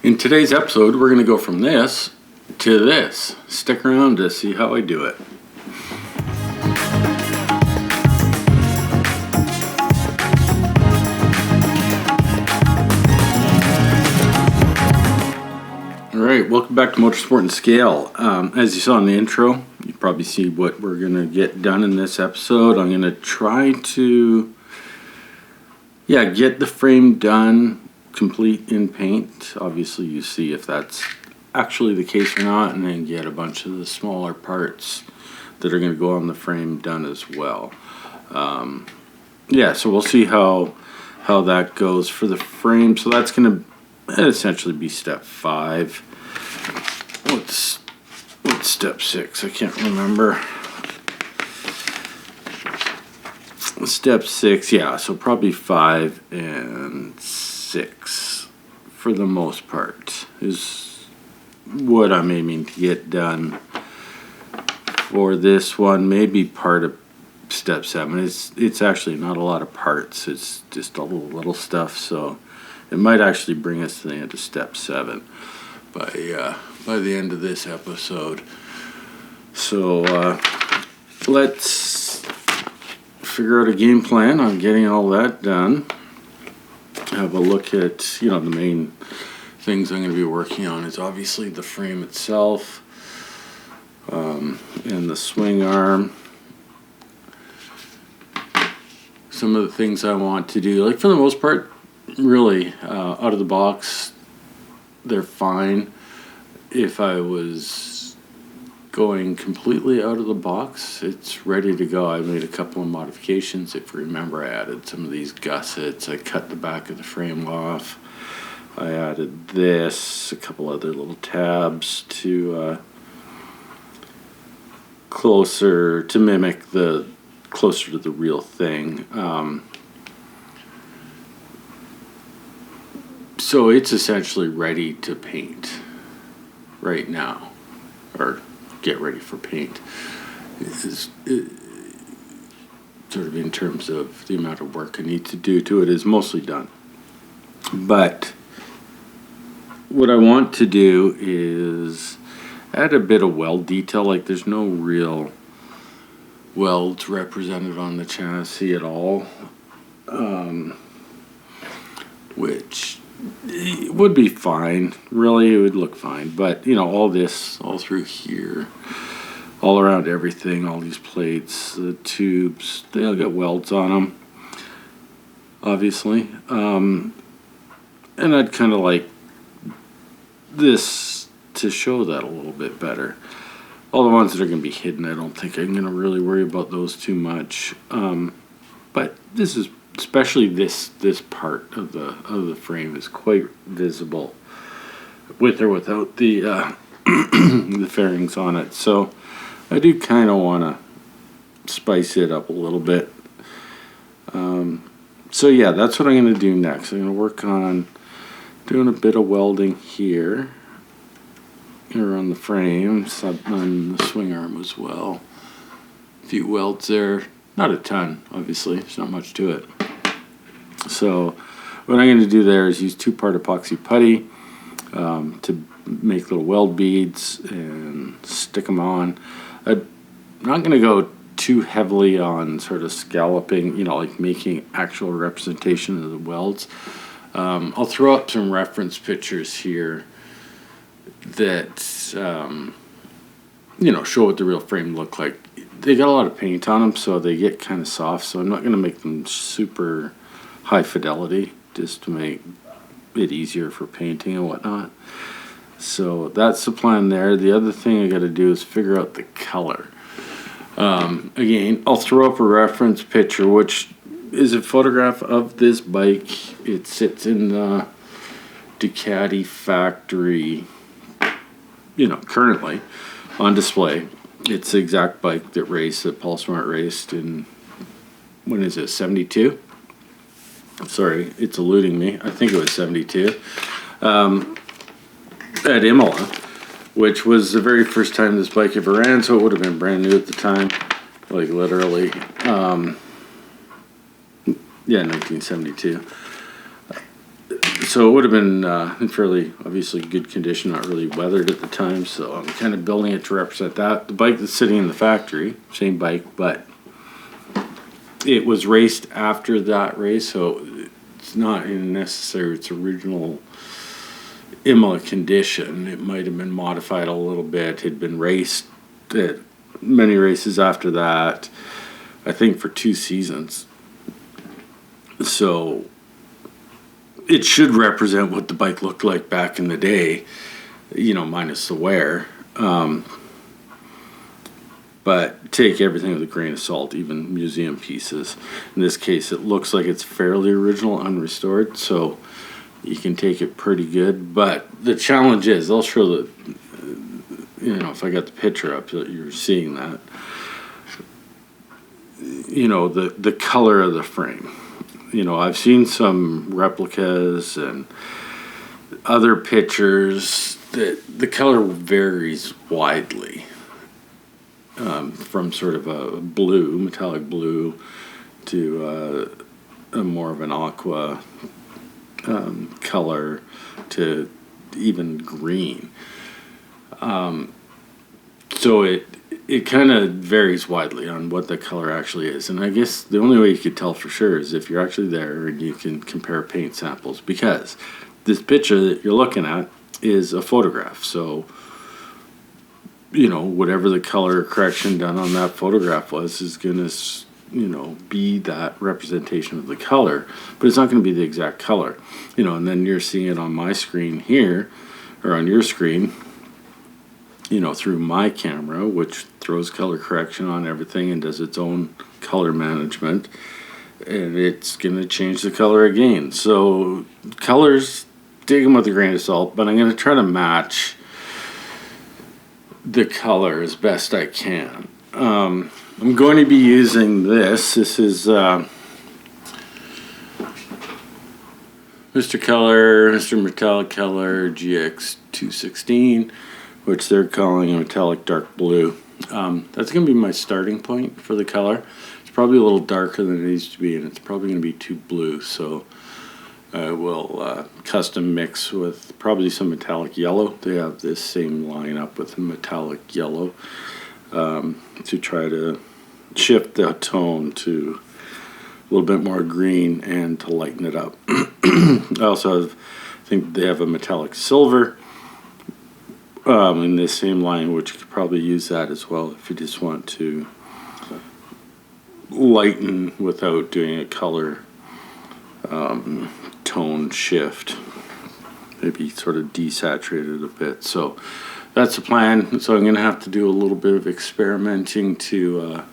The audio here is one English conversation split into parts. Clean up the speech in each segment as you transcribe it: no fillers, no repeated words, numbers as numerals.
In today's episode, we're going to go from this to this. Stick around to see how I do it. Alright, welcome back to Motorsport and Scale. As you saw in the intro, you probably see what we're going to get done in this episode. I'm going to try to get the frame done complete in paint. Obviously you see if that's actually the case or not, and then get a bunch of the smaller parts that are going to go on the frame done as well. So we'll see how that goes for the frame. So that's going to essentially be step 5. What's step 6? I can't remember. Step 6, so probably 5 and 6 for the most part is what I'm aiming to get done for this one. Maybe part of step 7. It's actually not a lot of parts, it's just all the little stuff, so it might actually bring us to the end of step 7 by the end of this episode. So let's figure out a game plan on getting all that done. Have a look at, the main things I'm going to be working on is obviously the frame itself, and the swing arm. Some of the things I want to do, for the most part, really, out of the box, they're fine. If I was going completely out of the box, it's ready to go. I made a couple of modifications. If you remember, I added some of these gussets. I cut the back of the frame off. I added this, a couple other little tabs to closer to the real thing. So it's essentially ready to paint right now, or get ready for paint. Sort of in terms of the amount of work I need to do to it is mostly done. But what I want to do is add a bit of weld detail. There's no real welds represented on the chassis at all, which it would be fine. Really, it would look fine. But, all this, all through here, all around everything, all these plates, the tubes, they all got welds on them, obviously. And I'd kind of like this to show that a little bit better. All the ones that are going to be hidden, I don't think I'm going to really worry about those too much. But this is, especially this part of the frame is quite visible with or without the the fairings on it. So I do kind of want to spice it up a little bit. That's what I'm going to do next. I'm going to work on doing a bit of welding here on the frame, on the swing arm as well. A few welds there. Not a ton, obviously. There's not much to it. So what I'm going to do there is use 2-part epoxy putty to make little weld beads and stick them on. I'm not going to go too heavily on sort of scalloping, making actual representation of the welds. I'll throw up some reference pictures here that, show what the real frame looked like. They got a lot of paint on them, so they get kind of soft, so I'm not going to make them super high fidelity, just to make it easier for painting and whatnot. So that's the plan there. The other thing I got to do is figure out the color. Again, I'll throw up a reference picture, which is a photograph of this bike. It sits in the Ducati factory, currently on display. It's the exact bike that Paul Smart raced in, when is it, 72? Sorry, it's eluding me. I think it was 72. At Imola, which was the very first time this bike ever ran, so it would have been brand new at the time, literally. 1972. So it would have been in fairly, obviously, good condition, not really weathered at the time. So I'm kind of building it to represent that. The bike that's sitting in the factory, same bike, but it was raced after that race, so it's not in necessarily its original Imola condition. It might have been modified a little bit. It had been raced at many races after that, I think for 2 seasons. So it should represent what the bike looked like back in the day, minus the wear. But take everything with a grain of salt, even museum pieces. In this case, it looks like it's fairly original, unrestored, so you can take it pretty good. But the challenge is, I'll show the, if I got the picture up, you're seeing that. The color of the frame. I've seen some replicas and other pictures that the color varies widely. From sort of a blue, metallic blue, to a more of an aqua color, to even green. So it kind of varies widely on what the color actually is. And I guess the only way you could tell for sure is if you're actually there and you can compare paint samples, because this picture that you're looking at is a photograph. So whatever the color correction done on that photograph was is going to, be that representation of the color, but it's not going to be the exact color, and then you're seeing it on my screen here, or on your screen, through my camera, which throws color correction on everything and does its own color management, and it's going to change the color again. So colors, take them with a grain of salt, but I'm going to try to match the color as best I can. I'm going to be using this. This is Mr. Color, Mr. Metallic Color GX 216, which they're calling a metallic dark blue. That's going to be my starting point for the color. It's probably a little darker than it needs to be, and it's probably going to be too blue, so I will custom mix with probably some metallic yellow. They have this same lineup with metallic yellow to try to shift the tone to a little bit more green and to lighten it up. I also think they have a metallic silver in this same line, which you could probably use that as well if you just want to lighten without doing a color tone shift, maybe sort of desaturate it a bit. So that's the plan. So I'm going to have to do a little bit of experimenting to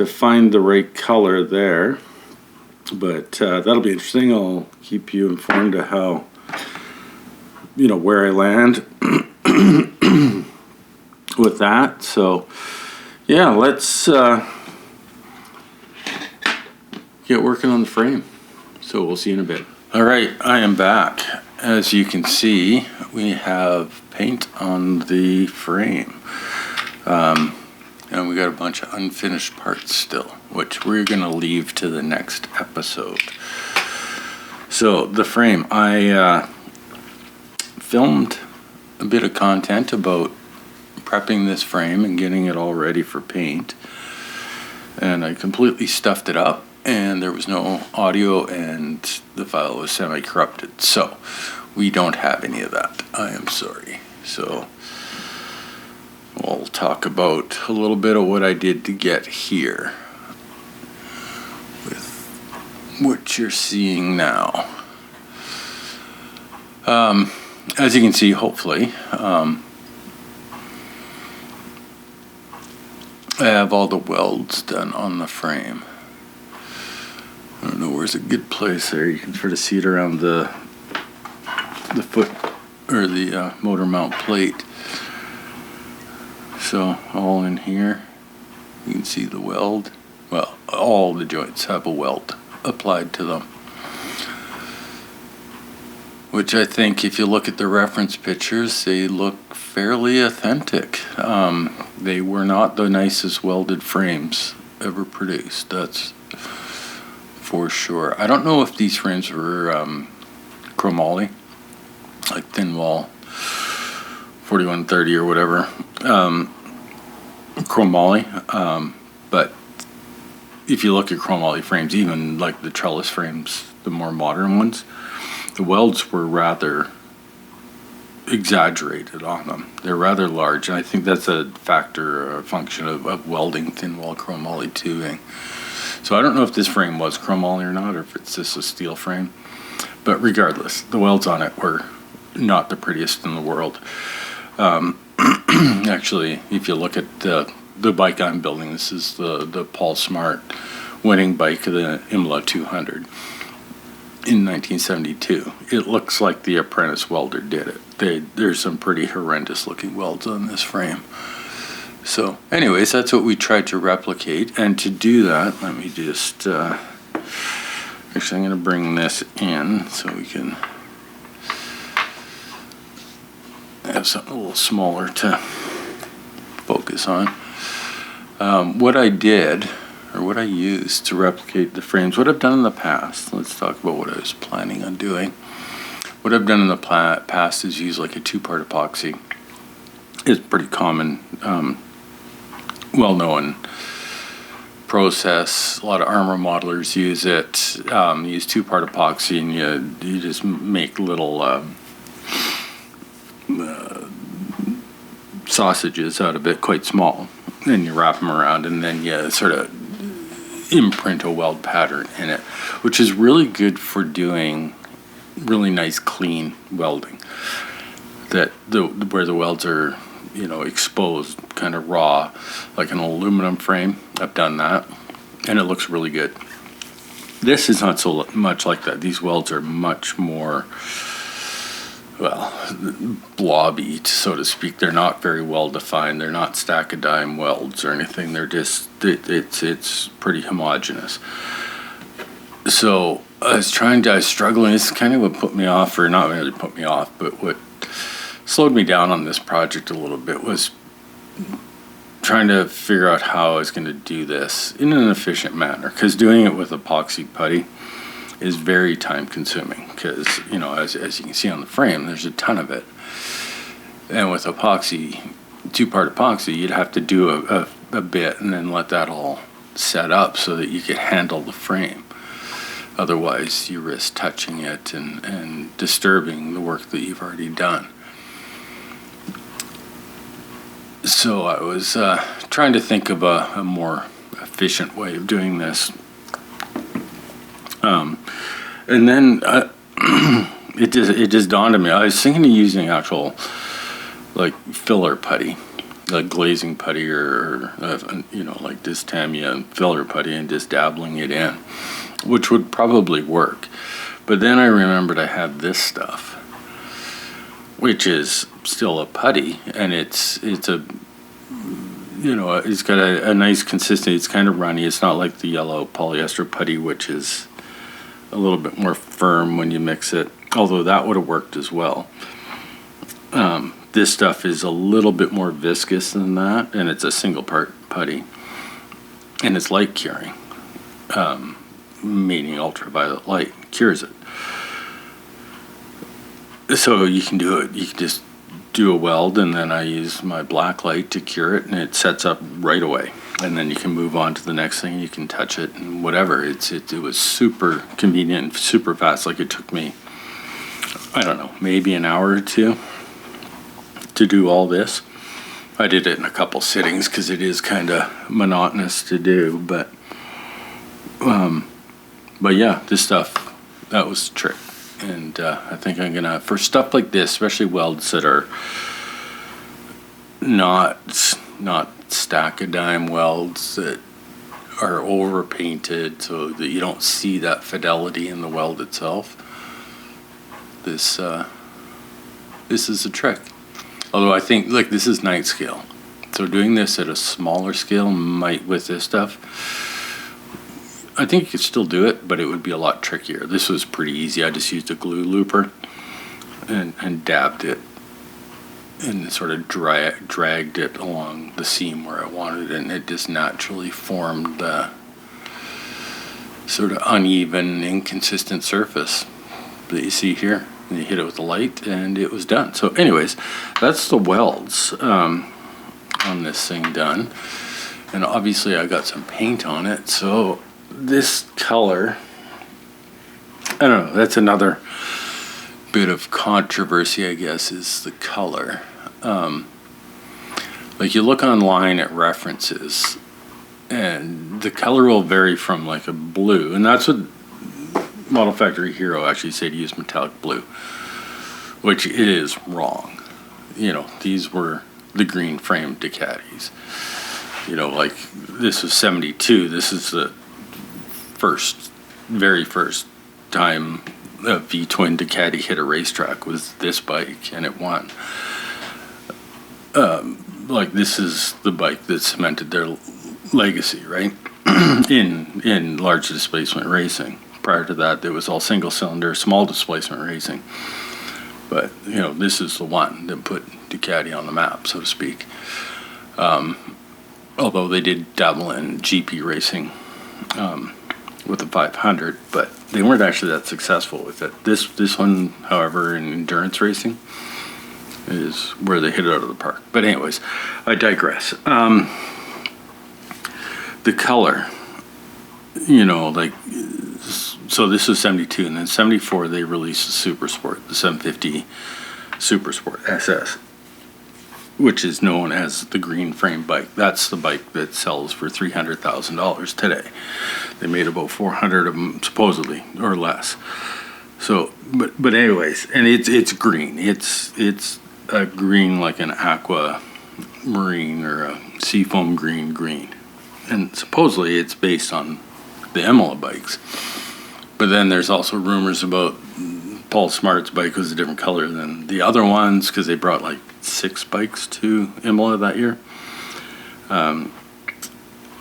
find the right color there, but that'll be interesting. I'll keep you informed of how, where I land with that. So yeah, let's get working on the frame. So we'll see you in a bit. All right, I am back. As you can see, we have paint on the frame. And we got a bunch of unfinished parts still, which we're going to leave to the next episode. So the frame, I filmed a bit of content about prepping this frame and getting it all ready for paint. And I completely stuffed it up, and there was no audio, and the file was semi-corrupted. So we don't have any of that. I am sorry. So we'll talk about a little bit of what I did to get here with what you're seeing now. As you can see, hopefully, I have all the welds done on the frame. I don't know where's a good place there. You can sort of see it around the foot or the motor mount plate. So all in here, you can see the weld. Well, all the joints have a weld applied to them, which I think if you look at the reference pictures, they look fairly authentic. They were not the nicest welded frames ever produced, that's for sure. I don't know if these frames were chromoly, like thin wall 4130 or whatever, chromoly. But if you look at chromoly frames, even like the trellis frames, the more modern ones, the welds were rather exaggerated on them. They're rather large, and I think that's a factor or a function of welding thin wall chromoly tubing. So I don't know if this frame was chromoly or not, or if it's just a steel frame. But regardless, the welds on it were not the prettiest in the world. Actually, if you look at the bike I'm building, this is the Paul Smart winning bike of the Imola 200 in 1972. It looks like the apprentice welder did it. There's some pretty horrendous looking welds on this frame. So anyways, that's what we tried to replicate. And to do that, let me just, actually I'm going to bring this in so we can have something a little smaller to focus on. What I did, or what I used to replicate the frames, what I've done in the past, let's talk about what I was planning on doing. What I've done in the past is use like a 2-part epoxy. It's pretty common, well-known process. A lot of armor modelers use it. Use 2-part epoxy, and you just make little sausages out of it, quite small, and you wrap them around, and then you sort of imprint a weld pattern in it, which is really good for doing really nice clean welding. That where the welds are, exposed, kind of raw, like an aluminum frame. I've done that, and it looks really good. This is not so much like that. These welds are much more, blobby, so to speak. They're not very well defined. They're not stack of dime welds or anything. They're just, it's pretty homogeneous. So I was struggling. This is kind of what put me off, or not really put me off, but what slowed me down on this project a little bit was trying to figure out how I was going to do this in an efficient manner, because doing it with epoxy putty is very time consuming, because as you can see on the frame, there's a ton of it, and with epoxy, 2-part epoxy, you'd have to do a bit and then let that all set up so that you could handle the frame. Otherwise you risk touching it and disturbing the work that you've already done. So I was trying to think of a more efficient way of doing this. And then it just dawned on me. I was thinking of using actual like filler putty, like glazing putty, or like this Tamiya filler putty, and just dabbling it in, which would probably work. But then I remembered I had this stuff, which is still a putty, and it's got a nice consistency. It's kind of runny. It's not like the yellow polyester putty, which is a little bit more firm when you mix it, although that would have worked as well. This stuff is a little bit more viscous than that, and it's a 1-part putty, and it's light curing, meaning ultraviolet light cures it. So you can do it. You can just do a weld, and then I use my black light to cure it, and it sets up right away. And then you can move on to the next thing. You can touch it and whatever. It was super convenient and super fast. Like, it took me, I don't know, maybe an hour or two to do all this. I did it in a couple sittings because it is kind of monotonous to do. But yeah, this stuff, that was the trick. And I think I'm gonna, for stuff like this, especially welds that are not stack of dime welds that are over painted so that you don't see that fidelity in the weld itself, this is a trick. Although I think, like, this is night scale, so doing this at a smaller scale might, with this stuff, I think you could still do it, but it would be a lot trickier. This was pretty easy. I just used a glue looper and dabbed it and sort of dragged it along the seam where I wanted it, and it just naturally formed the sort of uneven, inconsistent surface. that you see here. And you hit it with the light, and it was done. So anyways, that's the welds on this thing done. And obviously I got some paint on it, so this color, I don't know, that's another bit of controversy, I guess, is the color. Like you look online at references, and the color will vary from like a blue, and that's what Model Factory Hiro actually said to use metallic blue, which is wrong. You know, these were the green frame Ducatis. You know, like this was 72. This is the very first time a V-twin Ducati hit a racetrack was this bike, and it won. Like this is the bike that cemented their legacy, right? in large displacement racing. Prior to that, there was all single cylinder, small displacement racing. But you know, this is the one that put Ducati on the map, so to speak. Although they did dabble in GP racing with the 500, but they weren't actually that successful with it. This one, however, in endurance racing, is where they hit it out of the park. But anyways, I digress. The color, you know, like, so this is 72, and then 74 they released the Super Sport, the 750 Super Sport SS, which is known as the green frame bike. That's the bike that sells for $300,000 today. They made about 400 of them supposedly, or less. So, but anyways, and it's green. It's a green like an aqua marine or a seafoam green. And supposedly it's based on the Imola bikes. But then there's also rumors about Paul Smart's bike was a different color than the other ones because they brought like 6 bikes to Imola that year. And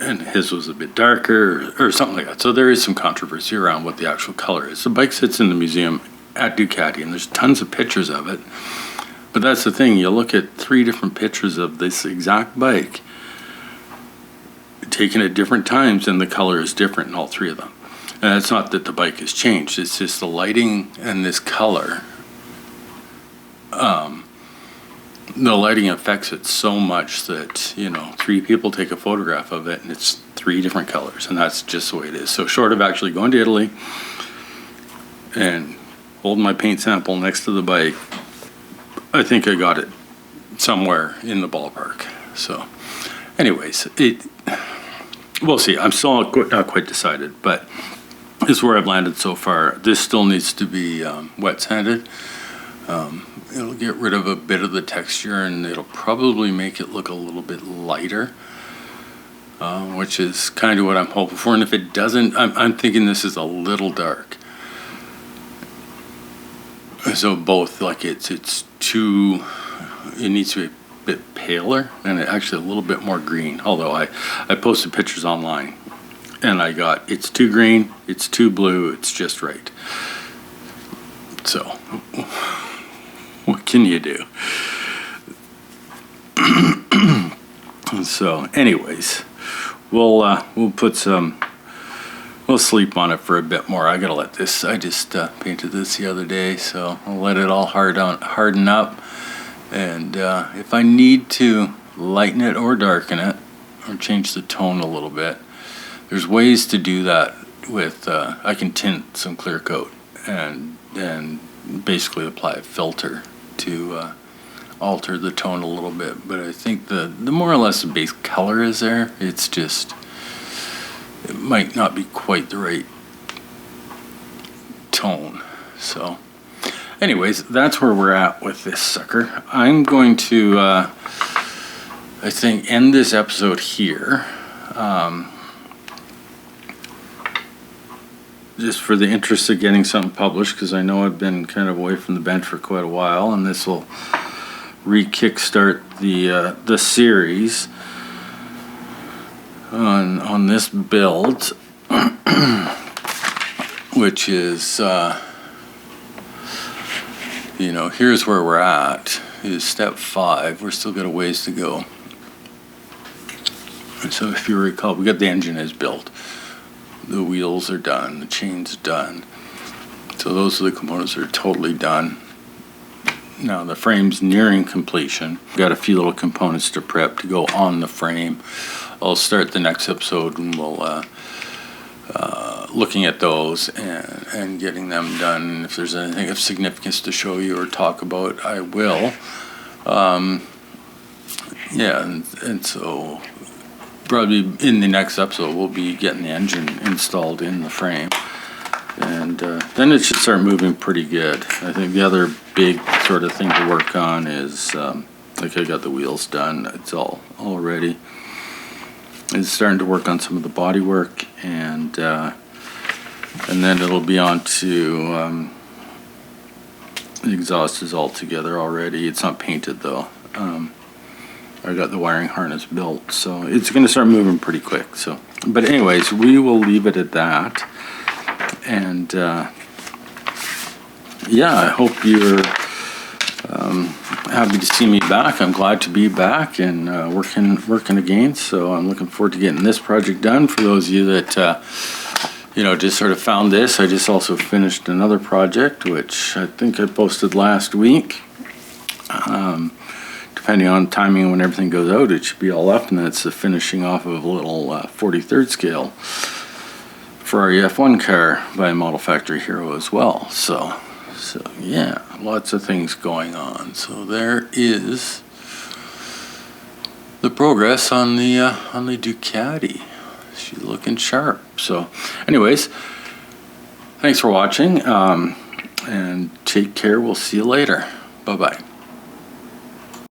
his was a bit darker or something like that. So there is some controversy around what the actual color is. The bike sits in the museum at Ducati, and there's tons of pictures of it. But that's the thing, you look at 3 different pictures of this exact bike taken at different times, and the color is different in all 3 of them. And it's not that the bike has changed, it's just the lighting and this color. The lighting affects it so much that, you know, 3 people take a photograph of it and it's 3 different colors, and that's just the way it is. So short of actually going to Italy and holding my paint sample next to the bike, I think I got it somewhere in the ballpark. So anyways, we'll see. I'm still not quite decided, but this is where I've landed so far. This still needs to be wet sanded. It'll get rid of a bit of the texture, and it'll probably make it look a little bit lighter, which is kind of what I'm hoping for. And if it doesn't, I'm thinking this is a little dark. So both, like it needs to be a bit paler and actually a little bit more green. Although I posted pictures online, and I got it's too green, it's too blue, it's just right. So what can you do? So anyways, we'll sleep on it for a bit more. I gotta let this, I just painted this the other day, so I'll let it all harden up, and if I need to lighten it or darken it or change the tone a little bit, there's ways to do that with I can tint some clear coat and basically apply a filter to alter the tone a little bit. But I think the more or less the base color is there, it's just, it might not be quite the right tone. So anyways, that's where we're at with this sucker. I'm going to I think end this episode here, just for the interest of getting something published, because I know I've been kind of away from the bench for quite a while, and this will re-kickstart the series on this build, which is you know, here's where we're at, is step 5. We're still got a ways to go. And so if you recall, we got the engine is built, the wheels are done, the chain's done. So So those are the components that are totally done. Now the frame's nearing completion. Got a few little components to prep to go on the frame. I'll start the next episode and we'll looking at those and getting them done. If there's anything of significance to show you or talk about, I will. Yeah, and so probably in the next episode we'll be getting the engine installed in the frame, and then it should start moving pretty good. I think the other big sort of thing to work on is like I got the wheels done. It's all ready. It's starting to work on some of the body work, and then it'll be on to the exhaust is all together already. It's not painted though. I got the wiring harness built, so it's going to start moving pretty quick. So, but anyways, we will leave it at that. And yeah, I hope you're happy to see me back. I'm glad to be back and working again. So I'm looking forward to getting this project done. For those of you that just sort of found this, I just also finished another project, which I think I posted last week. Depending on timing when everything goes out, it should be all up, and that's the finishing off of a little 43rd scale Ferrari F1 car by Model Factory Hiro as well. So yeah, lots of things going on. So there is the progress on the Ducati. She's looking sharp. So anyways, thanks for watching, and take care. We'll see you later. Bye-bye.